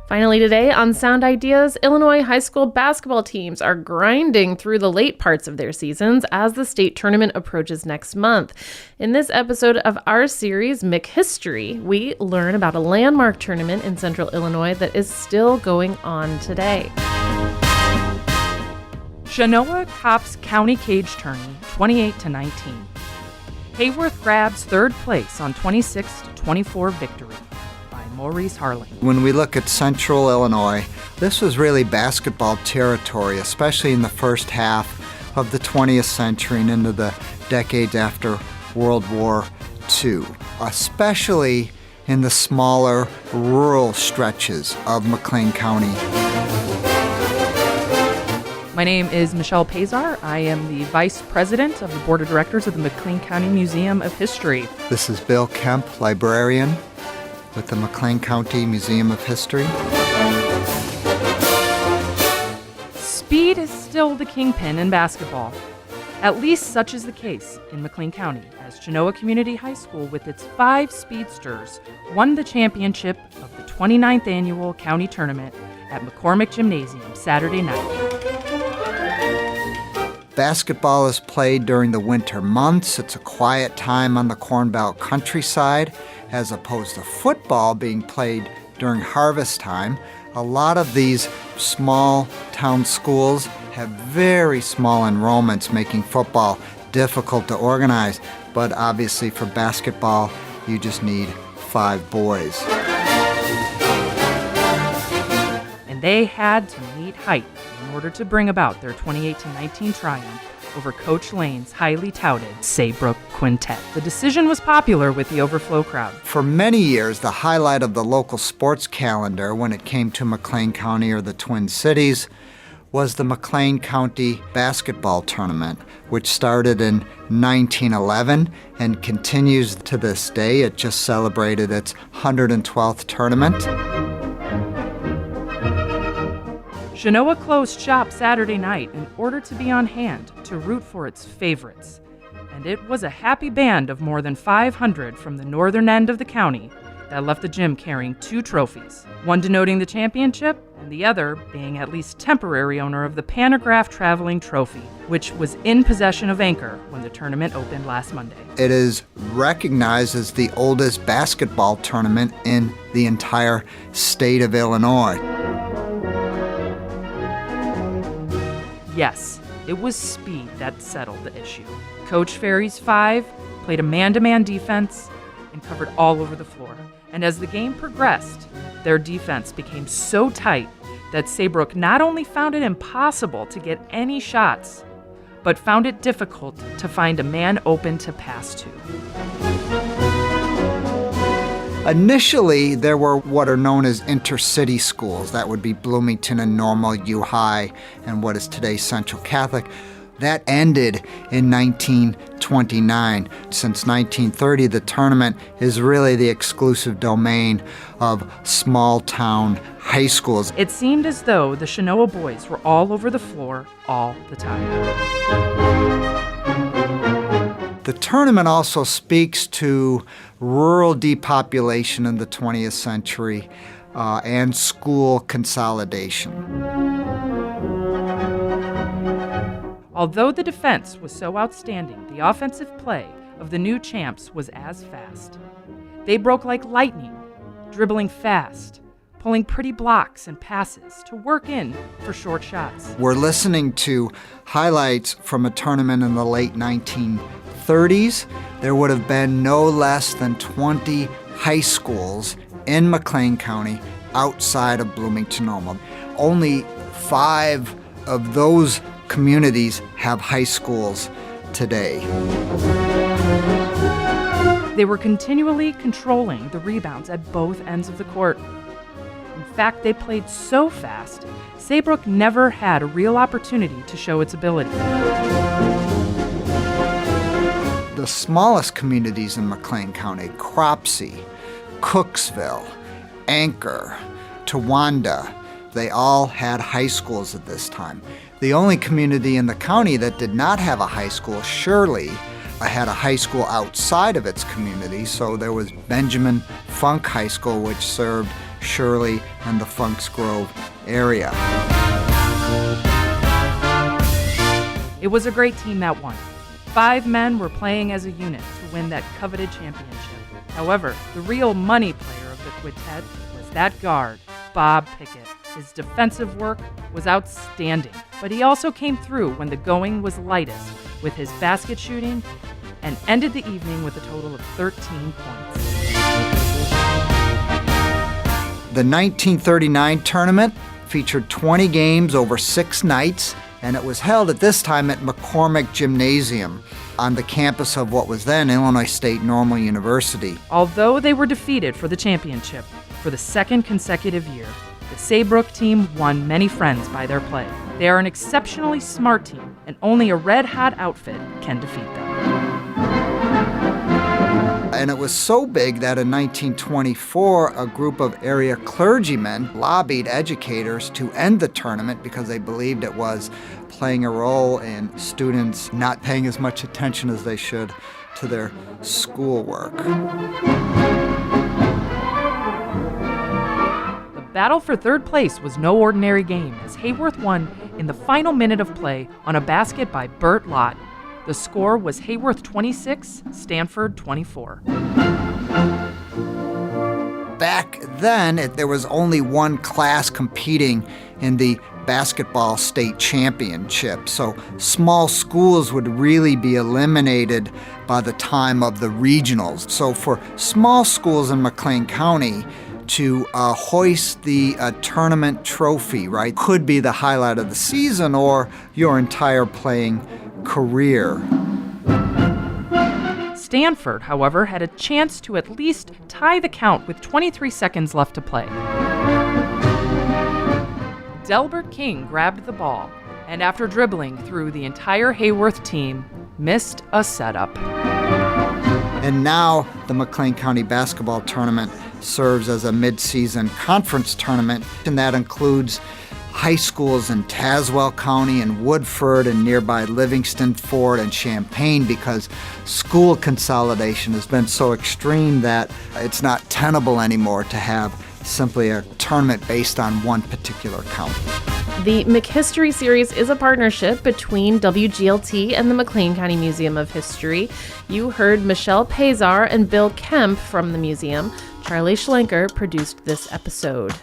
Finally today on Sound Ideas, Illinois high school basketball teams are grinding through the late parts of their seasons as the state tournament approaches next month. In this episode of our series, McHistory, we learn about a landmark tournament in central Illinois that is still going on today. Genoa cops County Cage Tourney 28-19. Hayworth grabs third place on 26-24 victory. Maurice Harling. When we look at central Illinois, this was really basketball territory, especially in the first half of the 20th century and into the decades after World War II, especially in the smaller rural stretches of McLean County. My name is Michelle Pazar. I am the Vice President of the Board of Directors of the McLean County Museum of History. This is Bill Kemp, librarian with the McLean County Museum of History. Speed is still the kingpin in basketball. At least such is the case in McLean County, as Genoa Community High School, with its 5 speedsters, won the championship of the 29th annual county tournament at McCormick Gymnasium Saturday night. Basketball is played during the winter months. It's a quiet time on the Corn Belt countryside, as opposed to football being played during harvest time. A lot of these small town schools have very small enrollments, making football difficult to organize. But obviously for basketball, you just need 5 boys. And they had to meet height in order to bring about their 28-19 triumph over Coach Lane's highly touted Saybrook Quintet. The decision was popular with the overflow crowd. For many years, the highlight of the local sports calendar when it came to McLean County or the Twin Cities was the McLean County basketball tournament, which started in 1911 and continues to this day. It just celebrated its 112th tournament. Genoa closed shop Saturday night in order to be on hand to root for its favorites. And it was a happy band of more than 500 from the northern end of the county that left the gym carrying 2 trophies, one denoting the championship and the other being at least temporary owner of the Pantograph Traveling Trophy, which was in possession of Anchor when the tournament opened last Monday. It is recognized as the oldest basketball tournament in the entire state of Illinois. Yes, it was speed that settled the issue. Coach Ferry's 5 played a man-to-man defense and covered all over the floor. And as the game progressed, their defense became so tight that Saybrook not only found it impossible to get any shots, but found it difficult to find a man open to pass to. Initially, there were what are known as intercity schools. That would be Bloomington and Normal, U High, and what is today Central Catholic. That ended in 1929. Since 1930, the tournament is really the exclusive domain of small-town high schools. It seemed as though the Genoa boys were all over the floor all the time. The tournament also speaks to rural depopulation in the 20th century and school consolidation. Although the defense was so outstanding, the offensive play of the new champs was as fast. They broke like lightning, dribbling fast, pulling pretty blocks and passes to work in for short shots. We're listening to highlights from a tournament in the late 1930s. There would have been no less than 20 high schools in McLean County outside of Bloomington Normal. Only 5 of those communities have high schools today. They were continually controlling the rebounds at both ends of the court. In fact, they played so fast, Saybrook never had a real opportunity to show its ability. The smallest communities in McLean County, Cropsey, Cooksville, Anchor, Towanda, they all had high schools at this time. The only community in the county that did not have a high school, Shirley, had a high school outside of its community, so there was Benjamin Funk High School, which served Shirley, and the Funks Grove area. It was a great team that won. 5 men were playing as a unit to win that coveted championship. However, the real money player of the quintet was that guard, Bob Pickett. His defensive work was outstanding, but he also came through when the going was lightest with his basket shooting and ended the evening with a total of 13 points. The 1939 tournament featured 20 games over 6 nights, and it was held at this time at McCormick Gymnasium on the campus of what was then Illinois State Normal University. Although they were defeated for the championship for the second consecutive year, the Saybrook team won many friends by their play. They are an exceptionally smart team, and only a red-hot outfit can defeat them. And it was so big that in 1924, a group of area clergymen lobbied educators to end the tournament because they believed it was playing a role in students not paying as much attention as they should to their schoolwork. The battle for third place was no ordinary game, as Hayworth won in the final minute of play on a basket by Bert Lott. The score was Hayworth 26, Stanford 24. Back then, there was only one class competing in the basketball state championship, so small schools would really be eliminated by the time of the regionals. So for small schools in McLean County to hoist the tournament trophy, right, could be the highlight of the season or your entire playing career. Stanford, however, had a chance to at least tie the count with 23 seconds left to play. Delbert King grabbed the ball, and after dribbling through the entire Hayworth team, missed a setup. And now the McLean County basketball tournament serves as a mid-season conference tournament, and that includes high schools in Tazewell County and Woodford and nearby Livingston, Ford, and Champaign, because school consolidation has been so extreme that it's not tenable anymore to have simply a tournament based on one particular county. The McHistory series is a partnership between WGLT and the McLean County Museum of History. You heard Michelle Pazar and Bill Kemp from the museum. Charlie Schlenker produced this episode.